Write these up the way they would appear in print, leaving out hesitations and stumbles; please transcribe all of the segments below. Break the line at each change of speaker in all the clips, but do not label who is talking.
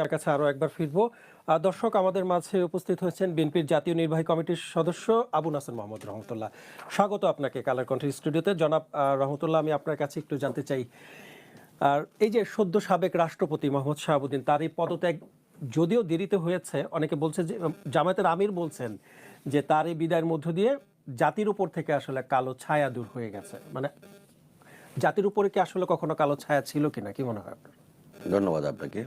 তার কাছে আরো একবার ফিরবো। দর্শক, আমাদের মাঝে উপস্থিত হয়েছেন বিএনপির জাতীয় নির্বাহী কমিটির সদস্য আবু নাসের মোহাম্মদ রহমতুল্লাহ। স্বাগত আপনাকে কালার কন্ট্রি স্টুডিওতে। জনাব রহমতুল্লাহ, আমি আপনার কাছে একটু জানতে চাই, আর এই যে সদ্য সাবেক রাষ্ট্রপতি মোহাম্মদ শাহাবুদ্দিন, তার এই পদত্যাগ যদিও দেরিতে হয়েছে, অনেকে বলছে যে জামায়াতের আমির বলছেন যে তার এই বিদায়ের মধ্য দিয়ে জাতির উপর থেকে আসলে কালো ছায়া দূর হয়ে গেছে। মানে জাতির উপরে কি আসলে কখনো কালো ছায়া ছিল কিনা, কি মনে হয় আপনার?
ধন্যবাদ আপনাকে।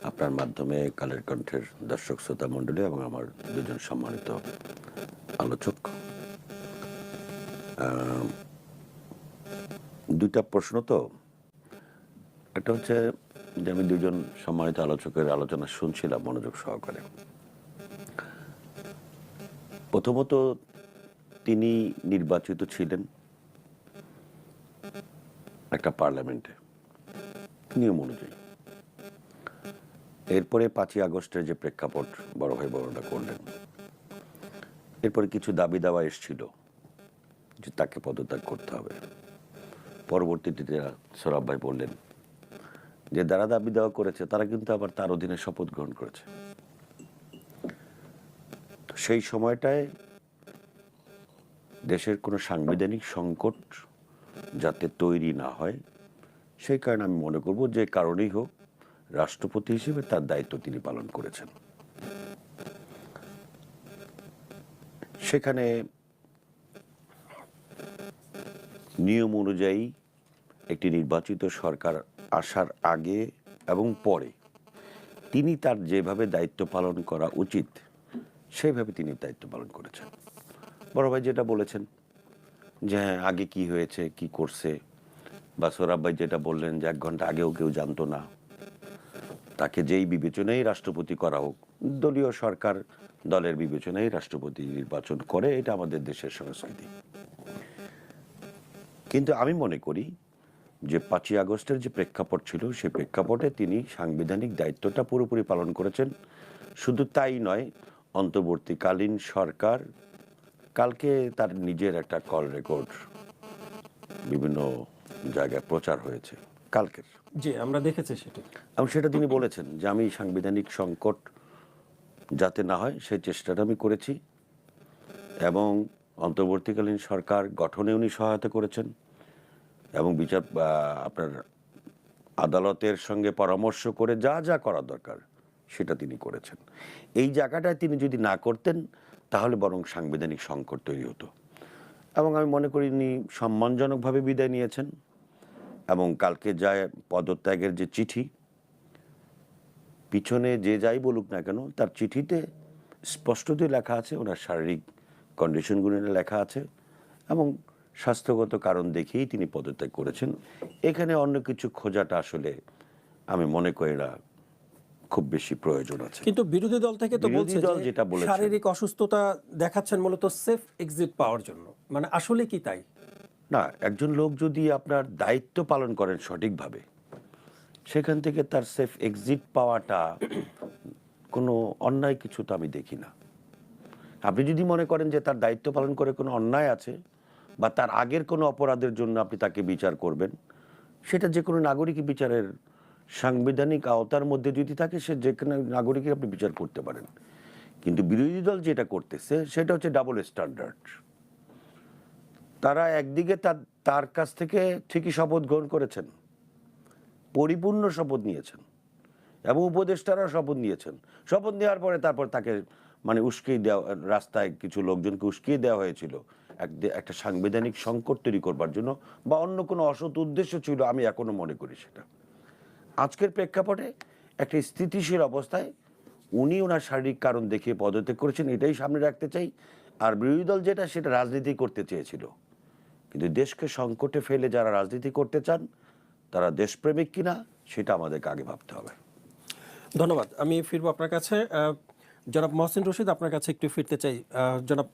আপনার মাধ্যমে কালের কণ্ঠের দর্শক শ্রোতা মণ্ডলী এবং আমার দুজন সম্মানিত আলোচক, দুইটা প্রশ্ন। তো একটা হচ্ছে যে আমি দুজন সম্মানিত আলোচকের আলোচনা শুনছিলাম মনোযোগ সহকারে। প্রথমত, তিনি নির্বাচিত ছিলেন একটা পার্লামেন্টে নিয়ম অনুযায়ী। এরপরে 5ই আগস্টের যে প্রেক্ষাপট বড় ভাই বড়টা করলেন, এরপরে কিছু দাবি দাওয়া এসেছিল যে তাকে পদত্যাগ করতে হবে। পরবর্তীতে সোহরাব ভাই বললেন যে যারা দাবি দেওয়া করেছে তারা কিন্তু আবার তার অধীনে শপথ গ্রহণ করেছে। তো সেই সময়টায় দেশের কোনো সাংবিধানিক সংকট যাতে তৈরি না হয়, সেই কারণে আমি মনে করব যে কারণেই হোক রাষ্ট্রপতি হিসেবে তার দায়িত্ব তিনি পালন করেছেন। সেখানে নিয়ম অনুযায়ী একটি নির্বাচিত সরকার আসার আগে এবং পরে তিনি তার যেভাবে দায়িত্ব পালন করা উচিত সেইভাবে তিনি দায়িত্ব পালন করেছেন। বড় ভাই যেটা বলেছেন যে হ্যাঁ, আগে কি হয়েছে কি করছে, বা সোহরাব ভাই যেটা বললেন যে 1 ঘন্টা আগেও কেউ জানতো না, তাকে যেই বিবেচনায় রাষ্ট্রপতি করা হোক, দলীয় সরকার দলের বিবেচনায় রাষ্ট্রপতি নির্বাচন করে, এটা আমাদের দেশের সংস্কৃতি। কিন্তু আমি মনে করি যে 5ই আগস্টের যে প্রেক্ষাপট ছিল, সেই প্রেক্ষাপটে তিনি সাংবিধানিক দায়িত্বটা পুরোপুরি পালন করেছেন। শুধু তাই নয়, অন্তর্বর্তীকালীন সরকার কালকে তার নিজের একটা কল রেকর্ড বিভিন্ন জায়গায় প্রচার হয়েছে কালকের।
জি, আমরা দেখেছি সেটা।
এবং সেটা তিনি বলেছেন যে আমি সাংবিধানিক সংকট যাতে না হয় সেই চেষ্টাটা আমি করেছি, এবং অন্তর্বর্তীকালীন সরকার গঠনে উনি সহায়তা করেছেন, এবং আপনার আদালতের সঙ্গে পরামর্শ করে যা যা করা দরকার সেটা তিনি করেছেন। এই জায়গাটায় তিনি যদি না করতেন তাহলে বরং সাংবিধানিক সংকট তৈরি হতো। এবং আমি মনে করি উনি সম্মানজনকভাবে বিদায় নিয়েছেন। এবং কালকে যা পদত্যাগের যে চিঠি, পিছনে যে যাই বলুক না কেন, তার চিঠিতে স্পষ্টতই লেখা আছে ওনার শারীরিক কন্ডিশনগুলো লেখা আছে, এবং স্বাস্থ্যগত কারণ দেখেই তিনি পদত্যাগ করেছেন। এখানে অন্য কিছু খোঁজাটা আসলে আমি মনে করি না খুব বেশি প্রয়োজন আছে।
কিন্তু বিরোধী দল থেকে তো বলছে
বিরোধী দল
যে
যেটা বলেছে,
শারীরিক অসুস্থতা দেখাচ্ছেন মূলত সেফ এক্সিট পাওয়ার জন্য। মানে আসলে কি তাই?
না, একজন লোক যদি আপনার দায়িত্ব পালন করেন সঠিকভাবে, সেখান থেকে তার সেফ এক্সিট পাওয়াটা কোনো অন্যায় কিছু তো আমি দেখি না। আপনি যদি মনে করেন যে তার দায়িত্ব পালন করে কোনো অন্যায় আছে, বা তার আগের কোনো অপরাধের জন্য আপনি তাকে বিচার করবেন, সেটা যে কোনো নাগরিক বিচারের সাংবিধানিক আওতার মধ্যে যদি থাকে, সে যে কোনো নাগরিকই আপনি বিচার করতে পারেন। কিন্তু বিরোধী দল যেটা করতেছে সেটা হচ্ছে ডাবল স্ট্যান্ডার্ড। তারা একদিকে তার কাছ থেকে ঠিকই শপথ গ্রহণ করেছেন, পরিপূর্ণ শপথ নিয়েছেন, এবং উপদেষ্টারাও শপথ নিয়েছেন। শপথ নেওয়ার পরে তারপর তাকে মানে উস্কিয়ে দেওয়া, রাস্তায় কিছু লোকজনকে উস্কিয়ে দেওয়া হয়েছিল একটা সাংবিধানিক সংকট তৈরি করবার জন্য, বা অন্য কোনো অসৎ উদ্দেশ্য ছিল, আমি এখনো মনে করি সেটা। আজকের প্রেক্ষাপটে একটা স্থিতিশীল অবস্থায় উনি ওনার শারীরিক কারণ দেখিয়ে পদত্যাগ করেছেন, এটাই সামনে রাখতে চাই। আর বিরোধী দল যেটা, সেটা রাজনীতি করতে চেয়েছিল। কিন্তু দেশকে সংকটে ফেলে যারা রাজনীতি করতে চান তারা দেশপ্রেমিক কিনা সেটা আমাদেরকে আগে ভাবতে হবে।
ধন্যবাদ। আমি ফিরবো আপনার কাছে। জনাব মহসিন রশিদ, আপনার কাছে একটু ফিরতে চাই। জনাব